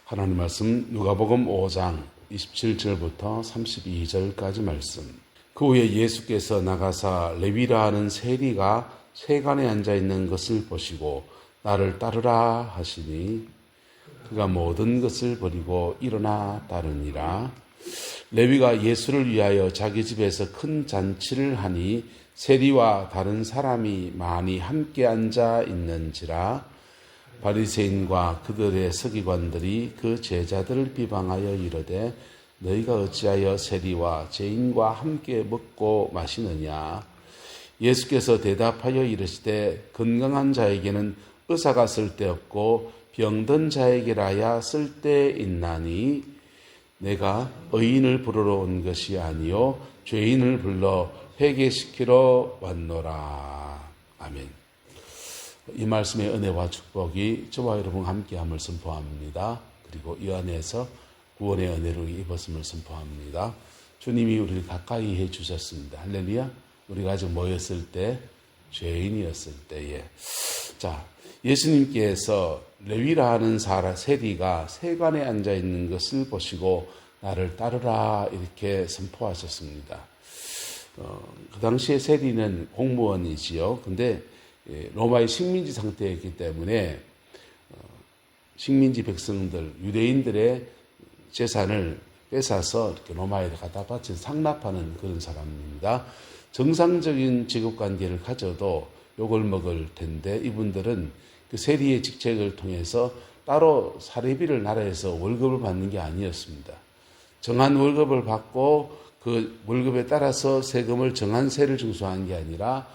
하나님 말씀 누가복음 5장 27절부터 32절까지 말씀. 그 후에 예수께서 나가사 레위라 하는 세리가 세간에 앉아있는 것을 보시고 나를 따르라 하시니 그가 모든 것을 버리고 일어나 따르니라. 레위가 예수를 위하여 자기 집에서 큰 잔치를 하니 세리와 다른 사람이 많이 함께 앉아 있는지라. 바리새인과 그들의 서기관들이 그 제자들을 비방하여 이르되 너희가 어찌하여 세리와 죄인과 함께 먹고 마시느냐. 예수께서 대답하여 이르시되 건강한 자에게는 의사가 쓸데없고 병든 자에게라야 쓸데있나니 내가 의인을 부르러 온 것이 아니요 죄인을 불러 회개시키러 왔노라. 아멘. 이 말씀의 은혜와 축복이 저와 여러분 함께함을 선포합니다. 그리고 이 안에서 구원의 은혜를 입었음을 선포합니다. 주님이 우리를 가까이 해주셨습니다. 할렐루야. 우리가 아직 모였을 때, 죄인이었을 때에. 자, 예수님께서 레위라 하는 세리가 세간에 앉아있는 것을 보시고 나를 따르라 이렇게 선포하셨습니다. 그 당시에 세리는 공무원이지요. 근데 로마의 식민지 상태였기 때문에 식민지 백성들, 유대인들의 재산을 뺏어서 이렇게 로마에 갖다 바쳐 상납하는 그런 사람입니다. 정상적인 직업관계를 가져도 욕을 먹을 텐데 이분들은 그 세리의 직책을 통해서 따로 사례비를 나라에서 월급을 받는 게 아니었습니다. 정한 월급을 받고 그 월급에 따라서 세금을 정한 세를 징수한 게 아니라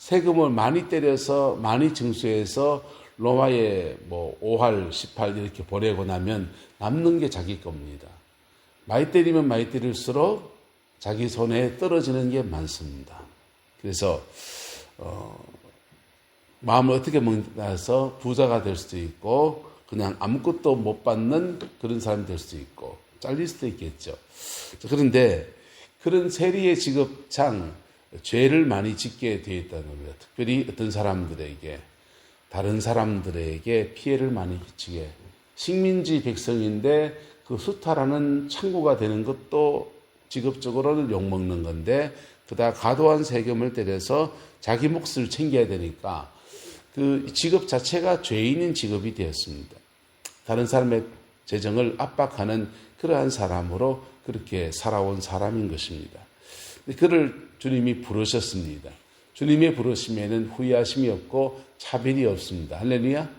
세금을 많이 때려서 많이 징수해서 로마에 5할, 10할 이렇게 보내고 나면 남는 게 자기 겁니다. 많이 때리면 많이 때릴수록 자기 손에 떨어지는 게 많습니다. 그래서 마음을 어떻게 먹나서 부자가 될 수도 있고 그냥 아무것도 못 받는 그런 사람이 될 수도 있고 잘릴 수도 있겠죠. 그런데 그런 세리의 직업상 죄를 많이 짓게 되어 있다는 겁니다. 특별히 어떤 사람들에게, 다른 사람들에게 피해를 많이 끼치게. 식민지 백성인데 그 수탈하는 창구가 되는 것도 직업적으로는 욕먹는 건데 그다 과도한 세금을 때려서 자기 몫을 챙겨야 되니까 그 직업 자체가 죄인인 직업이 되었습니다. 다른 사람의 재정을 압박하는 그러한 사람으로 그렇게 살아온 사람인 것입니다. 그를 주님이 부르셨습니다. 주님의 부르심에는 후회하심이 없고 차별이 없습니다. 할렐루야.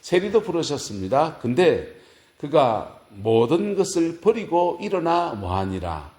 세리도 부르셨습니다. 근데 그가 모든 것을 버리고 일어나 뭐하니라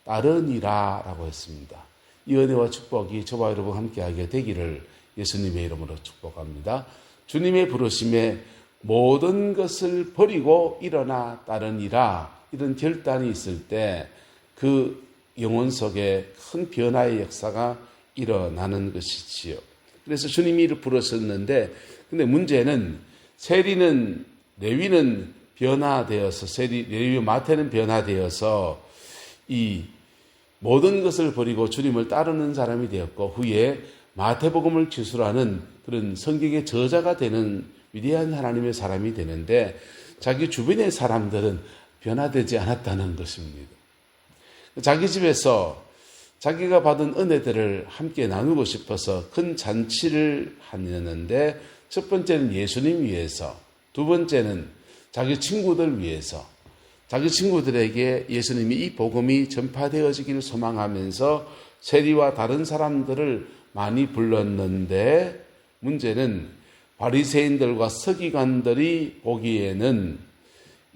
따르니라 라고 했습니다. 이 은혜와 축복이 저와 여러분 함께하게 되기를 예수님의 이름으로 축복합니다. 주님의 부르심에 모든 것을 버리고 일어나 따르니라 이런 결단이 있을 때 그 영혼 속에 큰 변화의 역사가 일어나는 것이지요. 그래서 주님이 이를 부르셨는데 근데 문제는 세리는 레위는 변화되어서 레위 마태는 변화되어서 이 모든 것을 버리고 주님을 따르는 사람이 되었고 후에 마태복음을 기술하는 그런 성경의 저자가 되는 위대한 하나님의 사람이 되는데 자기 주변의 사람들은 변화되지 않았다는 것입니다. 자기 집에서 자기가 받은 은혜들을 함께 나누고 싶어서 큰 잔치를 하는데 첫 번째는 예수님 위해서, 두 번째는 자기 친구들 위해서, 자기 친구들에게 예수님이 이 복음이 전파되어지기를 소망하면서 세리와 다른 사람들을 많이 불렀는데 문제는 바리새인들과 서기관들이 보기에는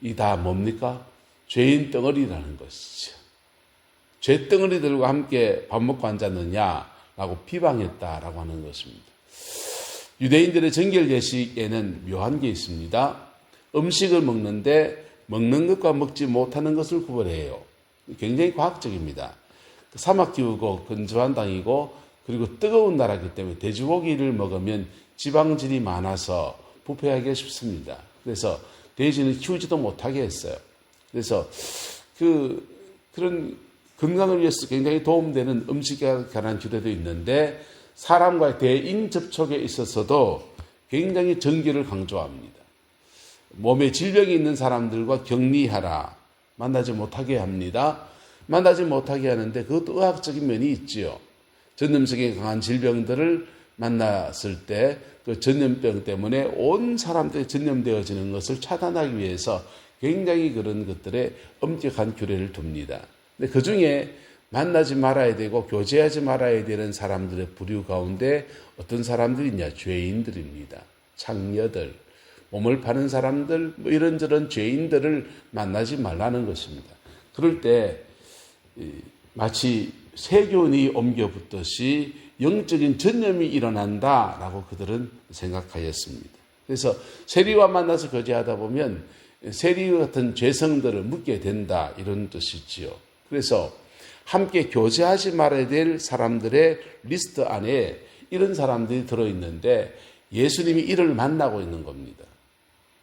이 다 뭡니까? 죄인 덩어리라는 것이죠. 죄덩어리들과 함께 밥 먹고 앉았느냐라고 비방했다라고 하는 것입니다. 유대인들의 정결 예식에는 묘한 게 있습니다. 음식을 먹는데 먹는 것과 먹지 못하는 것을 구별해요. 굉장히 과학적입니다. 사막 기후고 건조한 땅이고 그리고 뜨거운 나라이기 때문에 돼지고기를 먹으면 지방질이 많아서 부패하기가 쉽습니다. 그래서 돼지는 키우지도 못하게 했어요. 그래서 그런 건강을 위해서 굉장히 도움되는 음식에 관한 규례도 있는데 사람과의 대인 접촉에 있어서도 굉장히 정결을 강조합니다. 몸에 질병이 있는 사람들과 격리하라. 만나지 못하게 합니다. 만나지 못하게 하는데 그것도 의학적인 면이 있지요. 전염성이 강한 질병들을 만났을 때 그 전염병 때문에 온 사람들이 전염되어지는 것을 차단하기 위해서 굉장히 그런 것들에 엄격한 규례를 둡니다. 근데 그 중에 만나지 말아야 되고 교제하지 말아야 되는 사람들의 부류 가운데 어떤 사람들이냐? 죄인들입니다. 창녀들, 몸을 파는 사람들, 뭐 이런저런 죄인들을 만나지 말라는 것입니다. 그럴 때 마치 세균이 옮겨 붙듯이 영적인 전염이 일어난다라고 그들은 생각하였습니다. 그래서 세리와 만나서 교제하다 보면 세리 같은 죄성들을 묻게 된다 이런 뜻이지요. 그래서 함께 교제하지 말아야 될 사람들의 리스트 안에 이런 사람들이 들어있는데 예수님이 이를 만나고 있는 겁니다.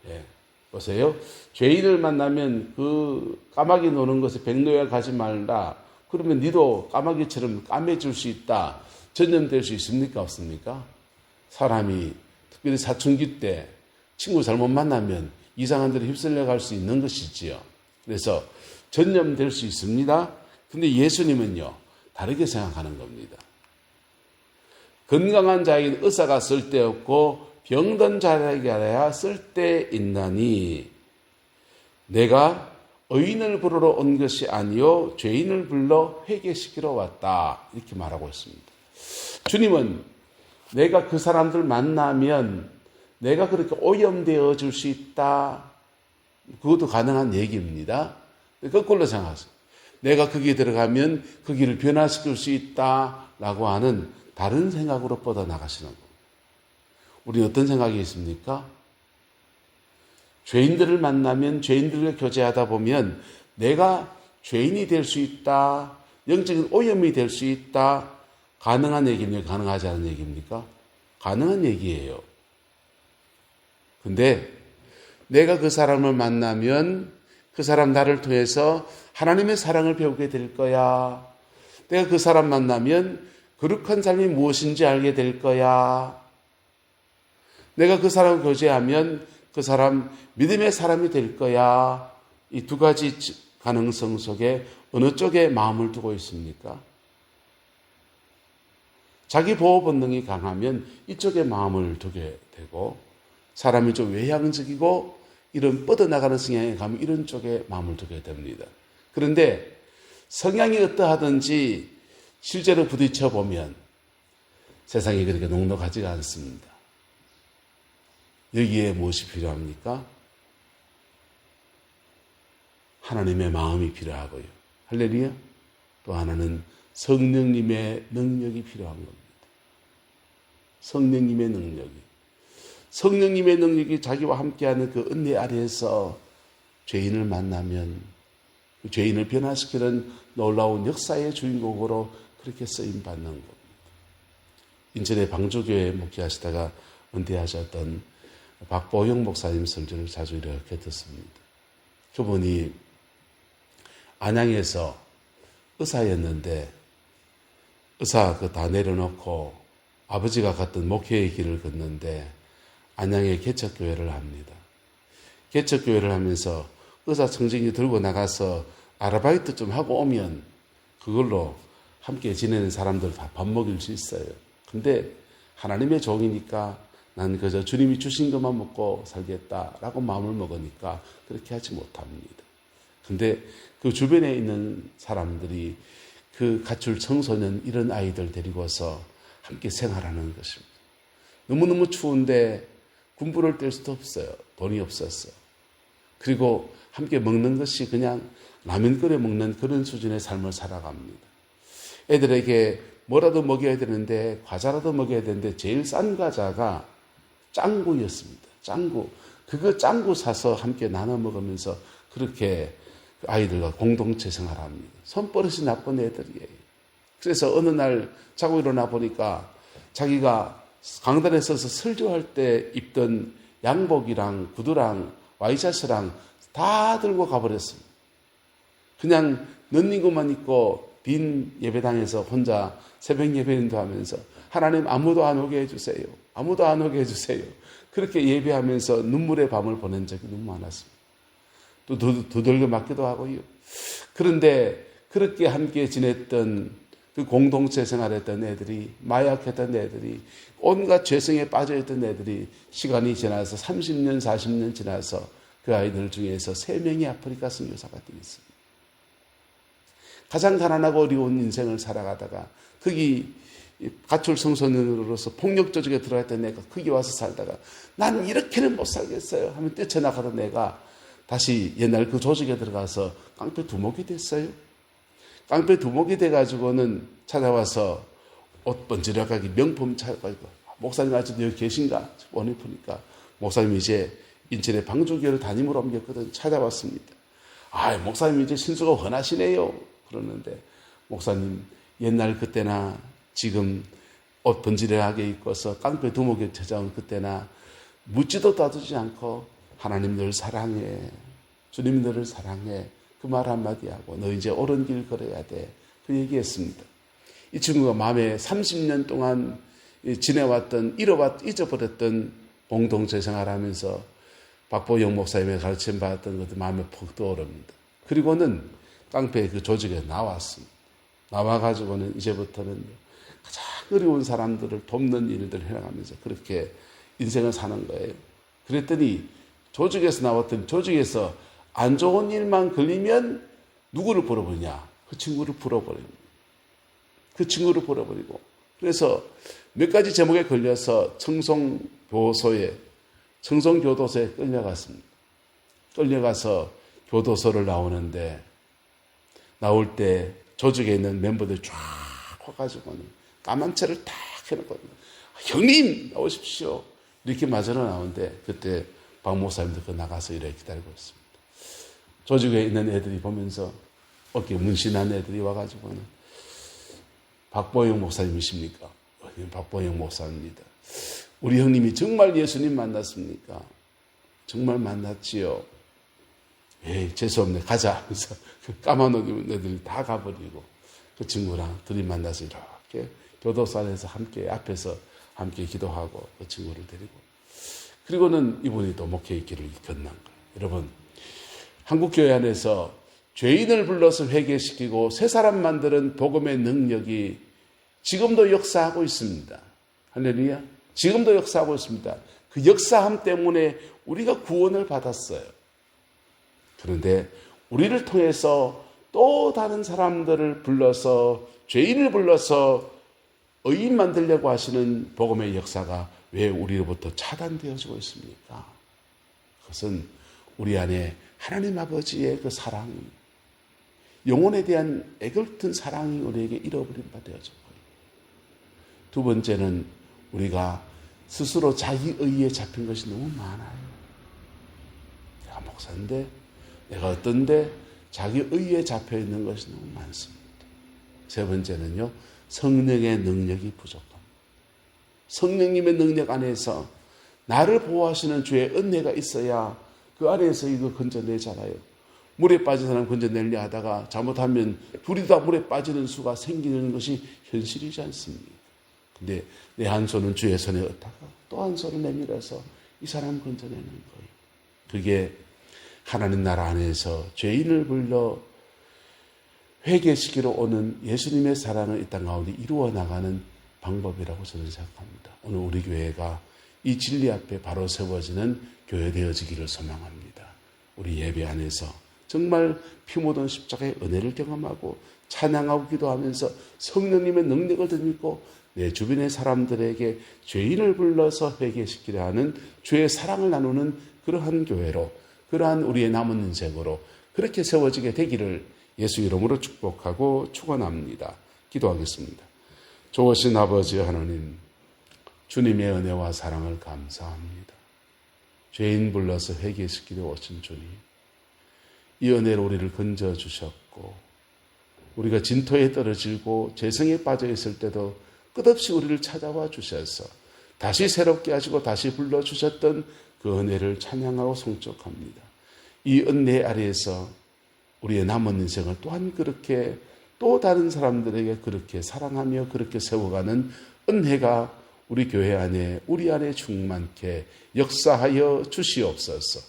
예. 보세요. 죄인을 만나면 그 까마귀 노는 것에 백노야 가지 말라. 그러면 니도 까마귀처럼 까매질 수 있다. 전염될 수 있습니까? 없습니까? 사람이 특별히 사춘기 때 친구 잘못 만나면 이상한 데로 휩쓸려 갈 수 있는 것이지요. 그래서 전염될 수 있습니다. 근데 예수님은요, 다르게 생각하는 겁니다. 건강한 자에게 의사가 쓸데없고 병든 자에게야 쓸데있나니 내가 의인을 부르러 온 것이 아니요 죄인을 불러 회개시키러 왔다. 이렇게 말하고 있습니다. 주님은 내가 그 사람들 만나면 내가 그렇게 오염되어 줄 수 있다. 그것도 가능한 얘기입니다. 거꾸로 생각하세요. 내가 거기에 들어가면 거기를 변화시킬 수 있다라고 하는 다른 생각으로 뻗어나가시는 겁니다. 우리는 어떤 생각이 있습니까? 죄인들을 만나면 죄인들과 교제하다 보면 내가 죄인이 될 수 있다. 영적인 오염이 될 수 있다. 가능한 얘기입니까? 가능하지 않은 얘기입니까? 가능한 얘기예요. 근데 내가 그 사람을 만나면 그 사람 나를 통해서 하나님의 사랑을 배우게 될 거야. 내가 그 사람 만나면 거룩한 삶이 무엇인지 알게 될 거야. 내가 그 사람을 교제하면 그 사람 믿음의 사람이 될 거야. 이 두 가지 가능성 속에 어느 쪽에 마음을 두고 있습니까? 자기 보호 본능이 강하면 이쪽에 마음을 두게 되고 사람이 좀 외향적이고 이런 뻗어나가는 성향에 가면 이런 쪽에 마음을 두게 됩니다. 그런데 성향이 어떠하든지 실제로 부딪혀 보면 세상이 그렇게 녹록하지가 않습니다. 여기에 무엇이 필요합니까? 하나님의 마음이 필요하고요. 할렐루야. 또 하나는 성령님의 능력이 필요한 겁니다. 성령님의 능력이. 성령님의 능력이 자기와 함께하는 그 은혜 아래에서 죄인을 만나면 그 죄인을 변화시키는 놀라운 역사의 주인공으로 그렇게 쓰임받는 겁니다. 인천의 방주교회 목회하시다가 은퇴하셨던 박보영 목사님 설교를 자주 이렇게 듣습니다. 그분이 안양에서 의사였는데 의사 다 내려놓고 아버지가 갔던 목회의 길을 걷는데 안양에 개척교회를 합니다. 개척교회를 하면서 의사 청진기 들고 나가서 아르바이트 좀 하고 오면 그걸로 함께 지내는 사람들 다 밥 먹일 수 있어요. 근데 하나님의 종이니까 난 그저 주님이 주신 것만 먹고 살겠다라고 마음을 먹으니까 그렇게 하지 못합니다. 근데 그 주변에 있는 사람들이 그 가출 청소년 이런 아이들 데리고서 함께 생활하는 것입니다. 너무너무 추운데 군부를 뗄 수도 없어요. 돈이 없었어. 그리고 함께 먹는 것이 그냥 라면 끓여 먹는 그런 수준의 삶을 살아갑니다. 애들에게 뭐라도 먹여야 되는데 과자라도 먹여야 되는데 제일 싼 과자가 짱구였습니다. 짱구. 그거 짱구 사서 함께 나눠 먹으면서 그렇게 아이들과 공동체 생활합니다. 손버릇이 나쁜 애들이에요. 그래서 어느 날 자고 일어나 보니까 자기가 강단에 서서 설교할 때 입던 양복이랑 구두랑 와이셔츠랑 다 들고 가버렸습니다. 그냥 넌닝구만 입고 빈 예배당에서 혼자 새벽 예배인도 하면서 하나님 아무도 안 오게 해주세요. 아무도 안 오게 해주세요. 그렇게 예배하면서 눈물의 밤을 보낸 적이 너무 많았습니다. 또 두들겨 맞기도 하고요. 그런데 그렇게 함께 지냈던 그 공동체 생활했던 애들이, 마약했던 애들이, 온갖 죄성에 빠져있던 애들이 시간이 지나서 30년, 40년 지나서 그 아이들 중에서 3명이 아프리카 선교사가 되었습니다. 가장 가난하고 어려운 인생을 살아가다가 거기 가출 청소년으로서 폭력 조직에 들어갔던 애가 거기 와서 살다가 난 이렇게는 못 살겠어요 하면 뛰쳐나가던 애가 다시 옛날 그 조직에 들어가서 깡패 두목이 됐어요. 깡패 두목이 돼가지고는 찾아와서 옷 번지락하게 명품 찾아가지고 목사님 아직도 여기 계신가? 원해보니까 목사님 이제 인천의 방주교를 담임으로 옮겼거든. 찾아왔습니다. 아, 목사님 이제 신수가 훤하시네요. 그러는데 목사님 옛날 그때나 지금 옷 번지락하게 입고서 깡패 두목에 찾아온 그때나 묻지도 따지지 않고 하나님 늘 사랑해. 주님 너를 사랑해. 그 말 한마디 하고 너 이제 옳은 길 걸어야 돼. 그 얘기했습니다. 이 친구가 마음에 30년 동안 지내왔던 잊어버렸던 공동체 생활하면서 박보영 목사님의 가르침 받았던 것도 마음에 푹 떠오릅니다. 그리고는 깡패 그 조직에 나왔습니다. 나와가지고는 이제부터는 가장 어려운 사람들을 돕는 일들을 해나가면서 그렇게 인생을 사는 거예요. 그랬더니 조직에서 나왔던 조직에서 안 좋은 일만 걸리면 누구를 풀어버리냐? 그 친구를 풀어버립니다. 그 친구를 풀어버리고 그래서 몇 가지 제목에 걸려서 청송교도소에 끌려갔습니다. 끌려가서 교도소를 나오는데 나올 때 조직에 있는 멤버들 쫙 와가지고는 까만 차를 탁 해놓고 형님 나오십시오 이렇게 맞으러 나오는데 그때 박 목사님도 그 나가서 이렇게 기다리고 있습니다. 조직에 있는 애들이 보면서 어깨 문신한 애들이 와가지고는 박보영 목사님이십니까? 박보영 목사입니다. 우리 형님이 정말 예수님 만났습니까? 정말 만났지요. 에이 재수없네 가자 하면서 그 까만 옷 입은 애들이 다 가버리고 그 친구랑 둘이 만나서 이렇게 교도소 안에서 함께 앞에서 함께 기도하고 그 친구를 데리고 그리고는 이분이 또 목회의 길을 건넌 거예요. 여러분 한국교회 안에서 죄인을 불러서 회개시키고 새 사람 만드는 복음의 능력이 지금도 역사하고 있습니다. 할렐루야. 지금도 역사하고 있습니다. 그 역사함 때문에 우리가 구원을 받았어요. 그런데 우리를 통해서 또 다른 사람들을 불러서 죄인을 불러서 의인 만들려고 하시는 복음의 역사가 왜 우리로부터 차단되어지고 있습니까? 그것은 우리 안에 하나님 아버지의 그 사랑, 영혼에 대한 애걸튼 사랑이 우리에게 잃어버린 바 되어졌고요. 두 번째는 우리가 스스로 자기 의에 잡힌 것이 너무 많아요. 내가 목사인데, 내가 어떤데 자기 의에 잡혀 있는 것이 너무 많습니다. 세 번째는요, 성령의 능력이 부족합니다. 성령님의 능력 안에서 나를 보호하시는 주의 은혜가 있어야 그 안에서 이거 건져내잖아요. 물에 빠진 사람 건져내려 하다가 잘못하면 둘이 다 물에 빠지는 수가 생기는 것이 현실이지 않습니까? 근데 내 한 손은 주의 손에 얻다가 또 한 손을 내밀어서 이 사람 건져내는 거예요. 그게 하나님 나라 안에서 죄인을 불러 회개시키러 오는 예수님의 사랑을 이 땅 가운데 이루어 나가는 방법이라고 저는 생각합니다. 오늘 우리 교회가 이 진리 앞에 바로 세워지는 교회 되어지기를 소망합니다. 우리 예배 안에서 정말 피 묻은 십자가의 은혜를 경험하고 찬양하고 기도하면서 성령님의 능력을 드리고 내 주변의 사람들에게 죄인을 불러서 회개시키려 하는 주의 사랑을 나누는 그러한 교회로, 그러한 우리의 남은 인생으로 그렇게 세워지게 되기를 예수 이름으로 축복하고 축원합니다. 기도하겠습니다. 좋으신 아버지 하나님, 주님의 은혜와 사랑을 감사합니다. 죄인 불러서 회개시키려 오신 주님, 이 은혜로 우리를 건져주셨고 우리가 진토에 떨어지고 죄성에 빠져있을 때도 끝없이 우리를 찾아와 주셔서 다시 새롭게 하시고 다시 불러주셨던 그 은혜를 찬양하고 송축합니다. 이 은혜 아래에서 우리의 남은 인생을 또한 그렇게 또 다른 사람들에게 그렇게 사랑하며 그렇게 세워가는 은혜가 우리 교회 안에 우리 안에 충만케 역사하여 주시옵소서.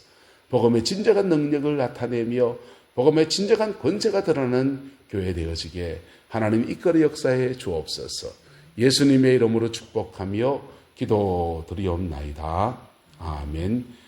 복음의 진정한 능력을 나타내며 복음의 진정한 권세가 드러나는 교회 되어지게 하나님 이끌어 역사해 주옵소서. 예수님의 이름으로 축복하며 기도드리옵나이다. 아멘.